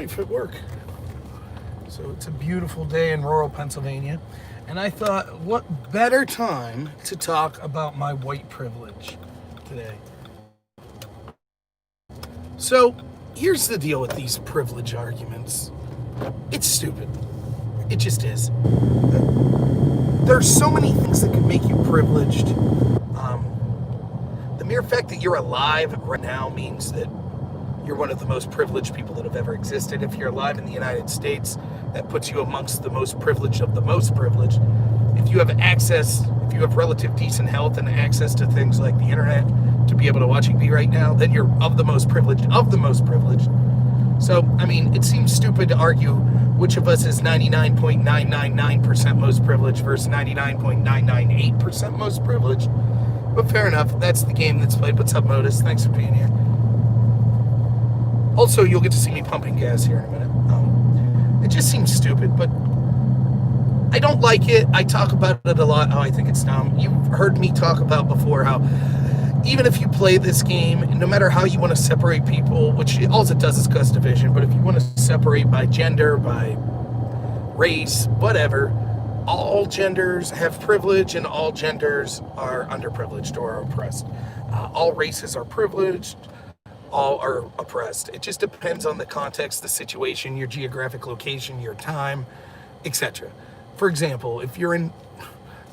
wife at work. So it's a beautiful day in rural Pennsylvania. And I thought, what better time to talk about my white privilege today? So here's the deal with these privilege arguments. It's stupid. It just is. There's so many things that could make you privileged. The mere fact that you're alive right now means that you're one of the most privileged people that have ever existed. If you're alive in the United States, that puts you amongst the most privileged of the most privileged. If you have access, if you have relative decent health and access to things like the internet to be able to watch me right now, then you're of the most privileged of the most privileged. So, I mean, it seems stupid to argue which of us is 99.999% most privileged versus 99.998% most privileged. But fair enough, that's the game that's played. What's up, Modus? Thanks for being here. Also, you'll get to see me pumping gas here in a minute. It just seems stupid, but I don't like it. I talk about it a lot, how I think it's dumb. You've heard me talk about before how even if you play this game, no matter how you want to separate people, which all it does is cause division, but if you want to separate by gender, by race, whatever, all genders have privilege and all genders are underprivileged or oppressed. All races are privileged, all are oppressed. It just depends on the context, the situation, your geographic location, your time, etc. For example, if you're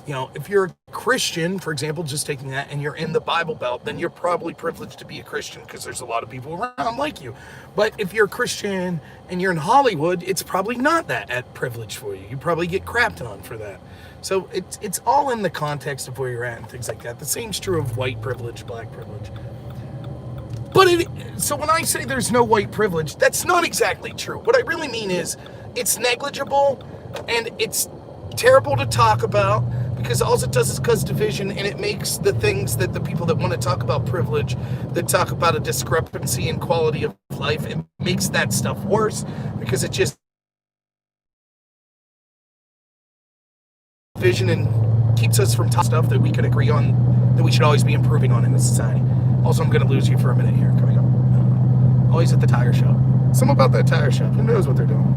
a Christian, for example, just taking that, and you're in the Bible Belt, then you're probably privileged to be a Christian because there's a lot of people around like you. But if you're a Christian and you're in Hollywood, it's probably not that at privilege for you. You probably get crapped on for that. So it's all in the context of where you're at and things like that. The same's true of white privilege, black privilege. But so when I say there's no white privilege, that's not exactly true. What I really mean is it's negligible and it's terrible to talk about because all it does is cause division, and it makes the things that the people that want to talk about privilege, that talk about a discrepancy in quality of life, it makes that stuff worse because it just division and keeps us from stuff that we could agree on, that we should always be improving on in the society. Also, I'm going to lose you for a minute here. Coming up. Always at the tire shop. Something about that tire shop. Who knows what they're doing?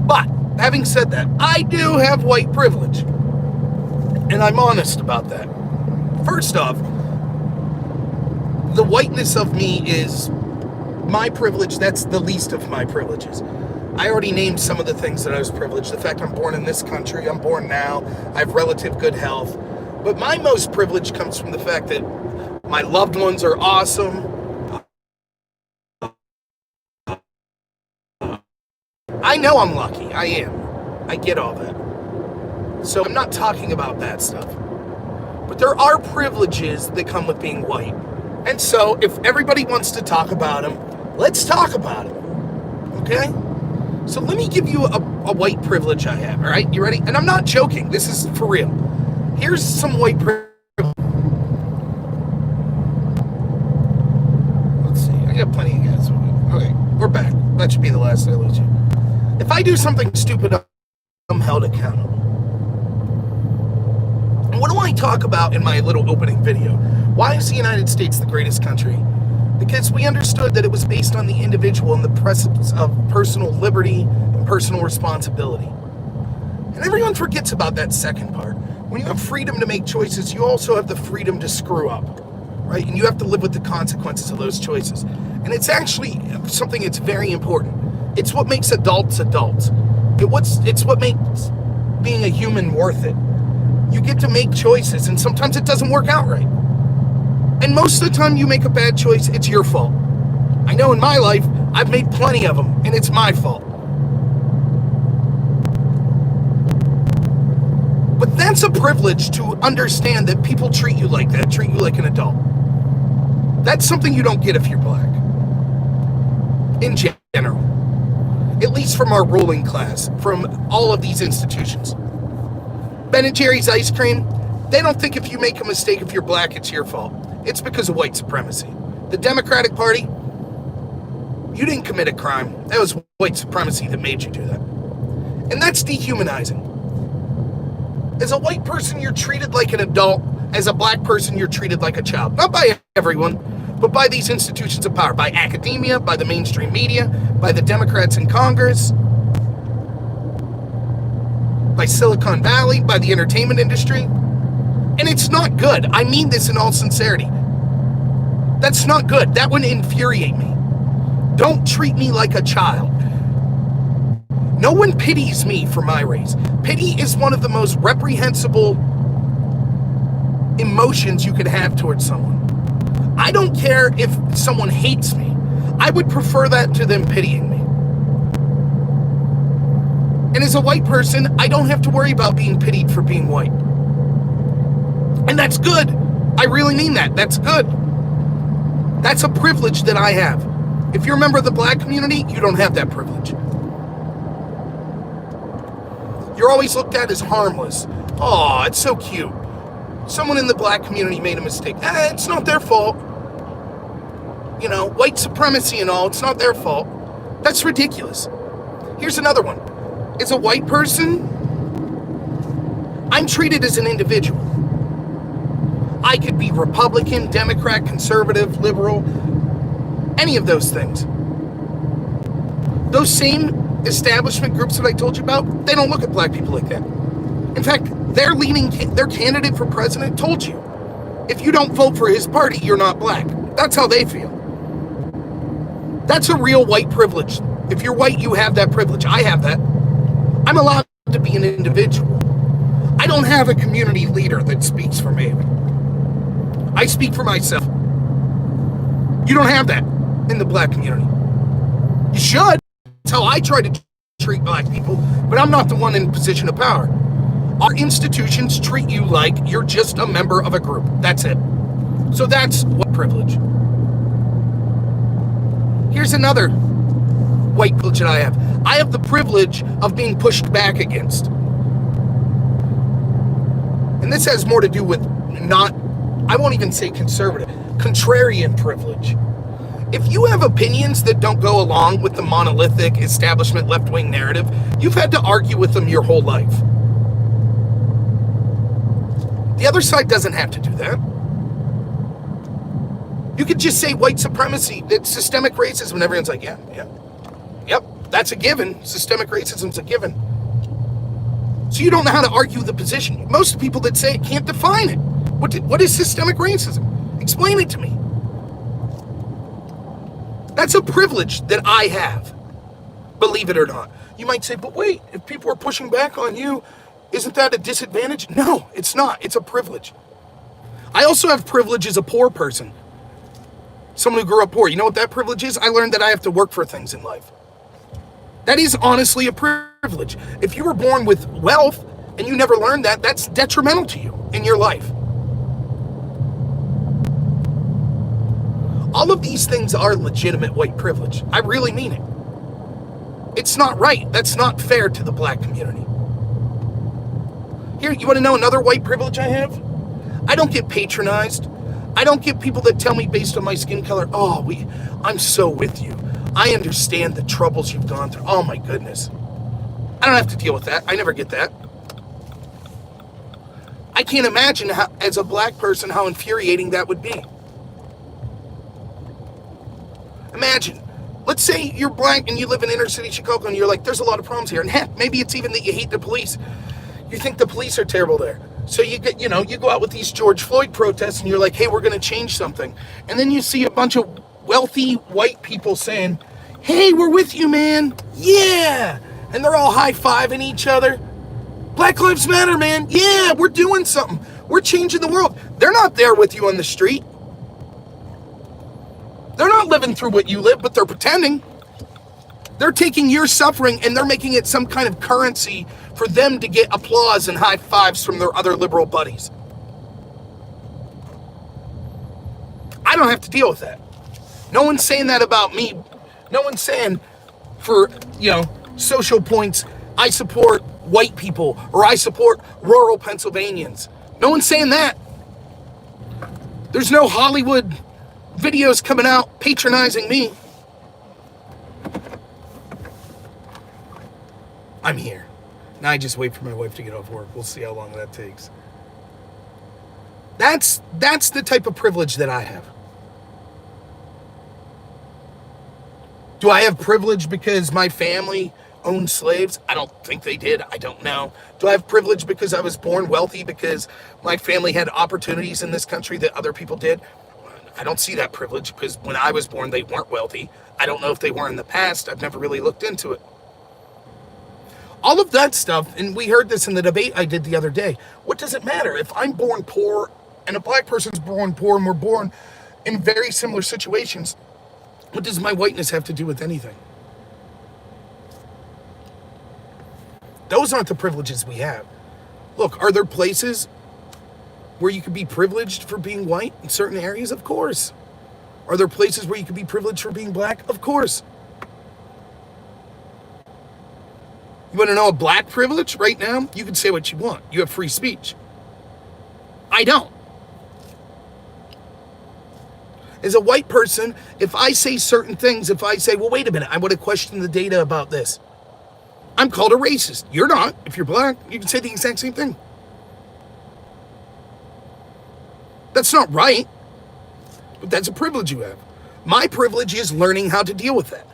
But, having said that, I do have white privilege. And I'm honest about that. First off, the whiteness of me is my privilege. That's the least of my privileges. I already named some of the things that I was privileged. The fact I'm born in this country, I'm born now, I have relative good health. But my most privilege comes from the fact that my loved ones are awesome. I know I'm lucky. I am. I get all that. So I'm not talking about that stuff. But there are privileges that come with being white. And so if everybody wants to talk about them, let's talk about them. Okay? So let me give you a white privilege I have, all right? You ready? And I'm not joking. This is for real. Here's some white privilege. Let's see. I got plenty of gas. Okay, we're back. That should be the last I lose you. If I do something stupid, I'm held accountable. And what do I talk about in my little opening video? Why is the United States the greatest country? Because we understood that it was based on the individual and the presence of personal liberty and personal responsibility. And everyone forgets about that second part. When you have freedom to make choices, you also have the freedom to screw up, right? And you have to live with the consequences of those choices. And it's actually something that's very important. It's what makes adults adults. It's what makes being a human worth it. You get to make choices, and sometimes it doesn't work out right. And most of the time you make a bad choice, it's your fault. I know in my life, I've made plenty of them, and it's my fault. But that's a privilege to understand that people treat you like that, treat you like an adult. That's something you don't get if you're black. In general. At least from our ruling class, from all of these institutions. Ben & Jerry's ice cream, they don't think if you make a mistake if you're black, it's your fault. It's because of white supremacy. The Democratic Party, you didn't commit a crime. That was white supremacy that made you do that. And that's dehumanizing. As a white person, you're treated like an adult. As a black person, you're treated like a child. Not by everyone, but by these institutions of power, by academia, by the mainstream media, by the Democrats in Congress, by Silicon Valley, by the entertainment industry. And it's not good. I mean this in all sincerity. That's not good. That would infuriate me. Don't treat me like a child. No one pities me for my race. Pity is one of the most reprehensible emotions you could have towards someone. I don't care if someone hates me. I would prefer that to them pitying me. And as a white person, I don't have to worry about being pitied for being white. And that's good. I really mean that. That's good. That's a privilege that I have. If you're a member of the black community, you don't have that privilege. You're always looked at as harmless. Oh, it's so cute. Someone in the black community made a mistake. It's not their fault. You know, white supremacy and all, it's not their fault. That's ridiculous. Here's another one. As a white person, I'm treated as an individual. I could be Republican, Democrat, conservative, liberal, any of those things. Those same establishment groups that I told you about, they don't look at black people like that. In fact, their candidate for president told you, if you don't vote for his party, you're not black. That's how they feel. That's a real white privilege. If you're white, you have that privilege. I have that. I'm allowed to be an individual. I don't have a community leader that speaks for me. I speak for myself. You don't have that in the black community. You should. That's how I try to treat black people, but I'm not the one in position of power. Our institutions treat you like you're just a member of a group. That's it. So that's white privilege. Here's another white privilege that I have. I have the privilege of being pushed back against. And this has more to do with I won't even say conservative, contrarian privilege. If you have opinions that don't go along with the monolithic establishment left-wing narrative, you've had to argue with them your whole life. The other side doesn't have to do that. You could just say white supremacy, it's systemic racism, and everyone's like, yep, that's a given. Systemic racism's a given. So you don't know how to argue the position. Most people that say it can't define it. What is systemic racism? Explain it to me. That's a privilege that I have, believe it or not. You might say, but wait, if people are pushing back on you, isn't that a disadvantage? No, it's not. It's a privilege. I also have privilege as a poor person. Someone who grew up poor. You know what that privilege is? I learned that I have to work for things in life. That is honestly a privilege. If you were born with wealth and you never learned that, that's detrimental to you in your life. All of these things are legitimate white privilege. I really mean it. It's not right. That's not fair to the black community. Here, you want to know another white privilege I have? I don't get patronized. I don't get people that tell me based on my skin color, I'm so with you. I understand the troubles you've gone through. Oh my goodness. I don't have to deal with that. I never get that. I can't imagine how, as a black person, how infuriating that would be. Imagine, let's say you're black and you live in inner city Chicago and you're like, there's a lot of problems here. And heck, maybe it's even that you hate the police. You think the police are terrible there. So you go out with these George Floyd protests and you're like, hey, we're going to change something. And then you see a bunch of wealthy white people saying, hey, we're with you, man. Yeah. And they're all high-fiving each other. Black Lives Matter, man. Yeah, we're doing something. We're changing the world. They're not there with you on the street. They're not living through what you live, but they're pretending. They're taking your suffering and they're making it some kind of currency for them to get applause and high fives from their other liberal buddies. I don't have to deal with that. No one's saying that about me. No one's saying for, social points, I support white people or I support rural Pennsylvanians. No one's saying that. There's no Hollywood videos coming out patronizing me. I'm here. Now I just wait for my wife to get off work. We'll see how long that takes. That's the type of privilege that I have. Do I have privilege because my family owned slaves? I don't think they did. I don't know. Do I have privilege because I was born wealthy, because my family had opportunities in this country that other people did? I don't see that privilege, because when I was born, they weren't wealthy. I don't know if they were in the past. I've never really looked into it. All of that stuff, and we heard this in the debate I did the other day. What does it matter if I'm born poor and a black person's born poor and we're born in very similar situations? What does my whiteness have to do with anything? Those aren't the privileges we have. Look, are there places where you could be privileged for being white in certain areas? Of course. Are there places where you could be privileged for being black? Of course. You want to know a black privilege right now? You can say what you want. You have free speech. I don't. As a white person, if I say certain things, if I say, well, wait a minute, I want to question the data about this, I'm called a racist. You're not. If you're black, you can say the exact same thing. That's not right, but that's a privilege you have. My privilege is learning how to deal with that.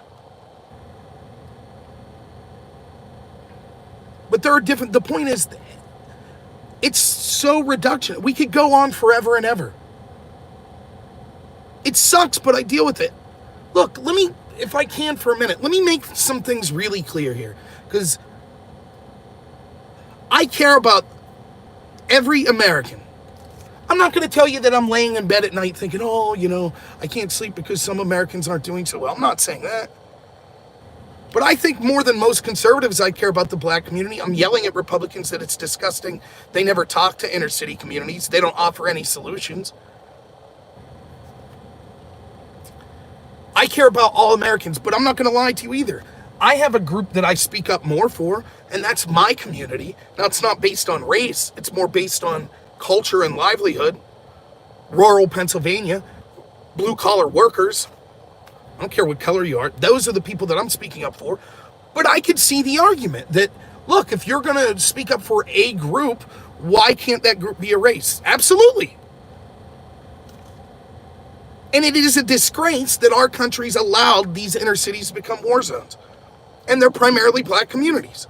But there are different, the point is, it's so reduction. We could go on forever and ever. It sucks, but I deal with it. Look, let me, if I can for a minute, let me make some things really clear here. Because I care about every American. I'm not going to tell you that I'm laying in bed at night thinking, oh, I can't sleep because some Americans aren't doing so well. I'm not saying that. But I think more than most conservatives, I care about the black community. I'm yelling at Republicans that it's disgusting. They never talk to inner city communities. They don't offer any solutions. I care about all Americans, but I'm not going to lie to you either. I have a group that I speak up more for, and that's my community. Now, it's not based on race. It's more based on culture and livelihood. Rural Pennsylvania, blue-collar workers. I don't care what color you are. Those are the people that I'm speaking up for. But I could see the argument that, look, if you're going to speak up for a group, why can't that group be a race? Absolutely. And it is a disgrace that our country's allowed these inner cities to become war zones. And they're primarily black communities.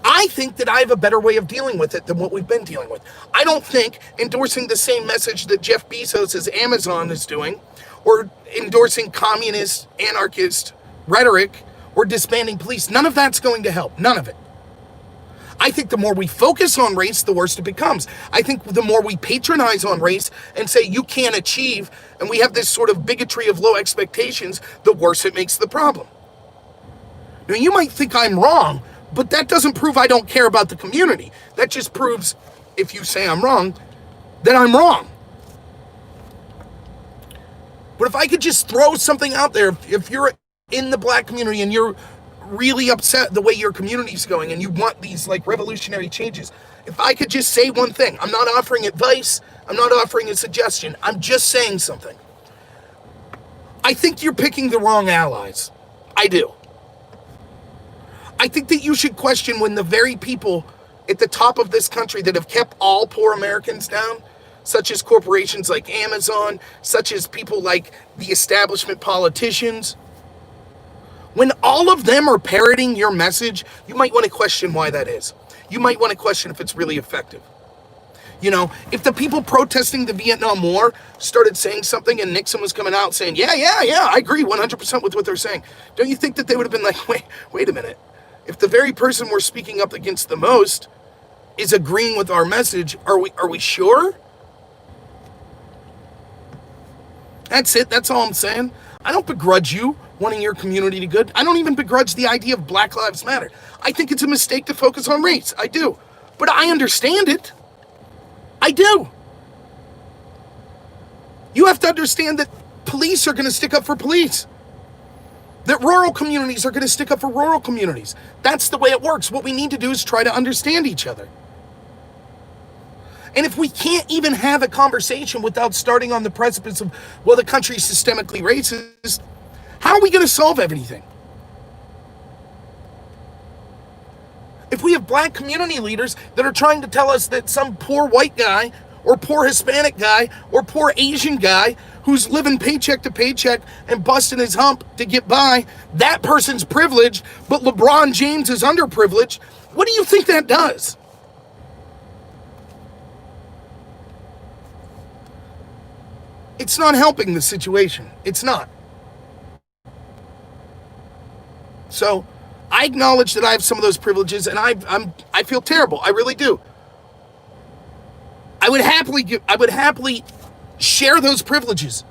I think that I have a better way of dealing with it than what we've been dealing with. I don't think endorsing the same message that Jeff Bezos' Amazon is doing, or endorsing communist, anarchist rhetoric, or disbanding police, none of that's going to help. None of it. I think the more we focus on race, the worse it becomes. I think the more we patronize on race and say you can't achieve, and we have this sort of bigotry of low expectations, the worse it makes the problem. Now, you might think I'm wrong, but that doesn't prove I don't care about the community. That just proves, if you say I'm wrong, that I'm wrong. But if I could just throw something out there, if you're in the black community and you're really upset the way your community's going and you want these like revolutionary changes, if I could just say one thing, I'm not offering advice, I'm not offering a suggestion, I'm just saying something. I think you're picking the wrong allies. I do. I think that you should question when the very people at the top of this country that have kept all poor Americans down, such as corporations like Amazon, such as people like the establishment politicians, when all of them are parroting your message, you might want to question why that is. You might want to question if it's really effective. If the people protesting the Vietnam War started saying something and Nixon was coming out saying, yeah, I agree 100% with what they're saying, don't you think that they would have been like, wait a minute. If the very person we're speaking up against the most is agreeing with our message, are we sure? That's it. That's all I'm saying. I don't begrudge you wanting your community to good. I don't even begrudge the idea of Black Lives Matter. I think it's a mistake to focus on race. I do. But I understand it. I do. You have to understand that police are going to stick up for police. That rural communities are going to stick up for rural communities. That's the way it works. What we need to do is try to understand each other. And if we can't even have a conversation without starting on the precipice of, well, the country's systemically racist, how are we going to solve everything? If we have black community leaders that are trying to tell us that some poor white guy or poor Hispanic guy or poor Asian guy who's living paycheck to paycheck and busting his hump to get by. That person's privileged, but LeBron James is underprivileged. What do you think that does? It's not helping the situation. It's not. So I acknowledge that I have some of those privileges, and I feel terrible. I really do. I would happily share those privileges.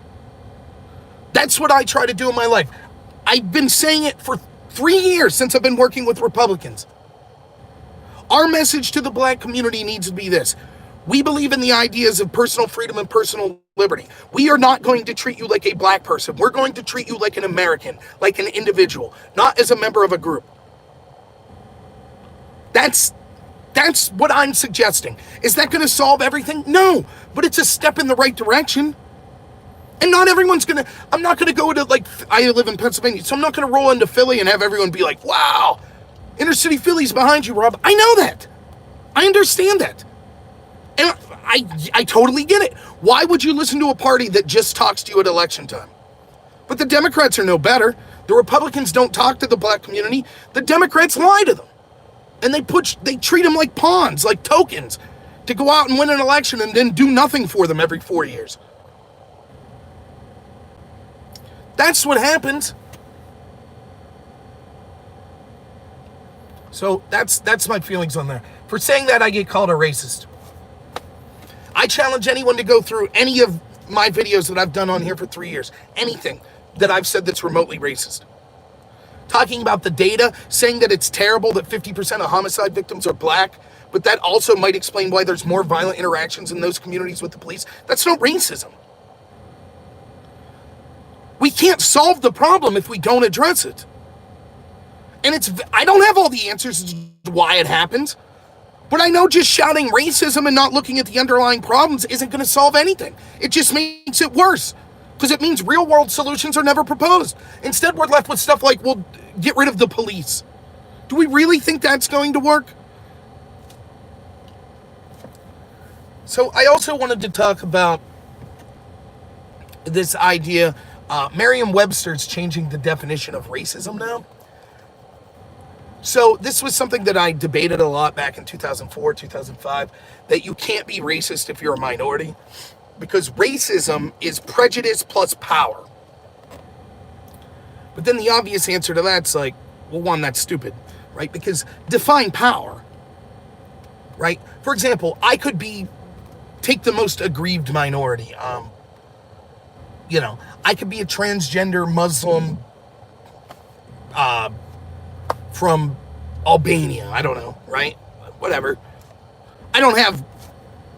That's what I try to do in my life. I've been saying it for 3 years since I've been working with Republicans. Our message to the black community needs to be this. We believe in the ideas of personal freedom and personal liberty. We are not going to treat you like a black person. We're going to treat you like an American, like an individual, not as a member of a group. That's what I'm suggesting. Is that going to solve everything? No, but it's a step in the right direction. And not everyone's going to, I'm not going to go to, like, I live in Pennsylvania, so I'm not going to roll into Philly and have everyone be like, wow, inner city Philly's behind you, Rob. I know that. I understand that. And I totally get it. Why would you listen to a party that just talks to you at election time? But the Democrats are no better. The Republicans don't talk to the black community. The Democrats lie to them. And they treat them like pawns, like tokens, to go out and win an election and then do nothing for them every 4 years. That's what happens. So that's my feelings on that. For saying that, I get called a racist. I challenge anyone to go through any of my videos that I've done on here for 3 years. Anything that I've said that's remotely racist. Talking about the data, saying that it's terrible that 50% of homicide victims are black, but that also might explain why there's more violent interactions in those communities with the police. That's not racism. We can't solve the problem if we don't address it. And I don't have all the answers to why it happens, but I know just shouting racism and not looking at the underlying problems isn't going to solve anything. It just makes it worse, because it means real world solutions are never proposed. Instead, we're left with stuff like, well, get rid of the police. Do we really think that's going to work? So I also wanted to talk about this idea. Merriam-Webster's changing the definition of racism now. So this was something that I debated a lot back in 2004, 2005, that you can't be racist if you're a minority, because racism is prejudice plus power. But then the obvious answer to that's like, well, one, that's stupid, right? Because define power, right? For example, I could take the most aggrieved minority. I could be a transgender Muslim from Albania. I don't know, right? Whatever. I don't have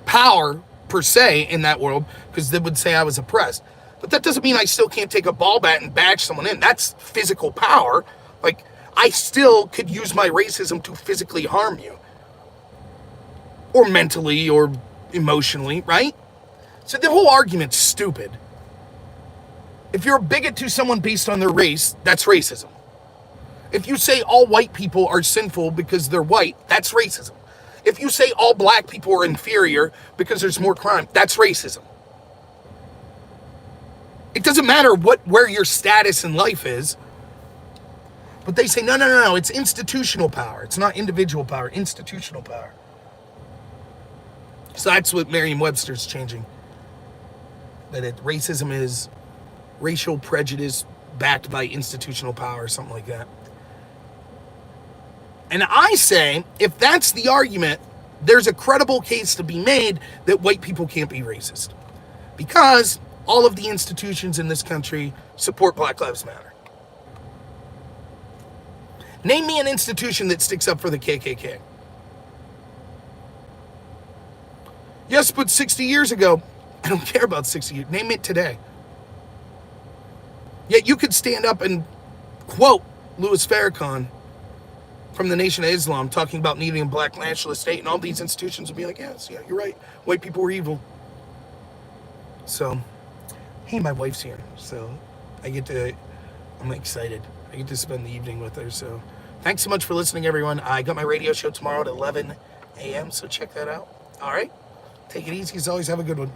power per se in that world, because they would say I was oppressed. But that doesn't mean I still can't take a ball bat and bash someone in. That's physical power. Like, I still could use my racism to physically harm you. Or mentally or emotionally, right? So the whole argument's stupid. If you're a bigot to someone based on their race, that's racism. If you say all white people are sinful because they're white, that's racism. If you say all black people are inferior because there's more crime, that's racism. It doesn't matter where your status in life is. But they say, no, it's institutional power. It's not individual power, institutional power. So that's what Merriam-Webster's changing. That racism is racial prejudice backed by institutional power, or something like that. And I say, if that's the argument, there's a credible case to be made that white people can't be racist. Because all of the institutions in this country support Black Lives Matter. Name me an institution that sticks up for the KKK. Yes, but 60 years ago, I don't care about 60 years. Name it today. Yet you could stand up and quote Louis Farrakhan from the Nation of Islam talking about needing a black nationalist state, and all these institutions would be like, yes, yeah, you're right. White people were evil. So, hey, my wife's here, so I'm excited. I get to spend the evening with her, so thanks so much for listening, everyone. I got my radio show tomorrow at 11 a.m., so check that out. All right? Take it easy. As always, have a good one.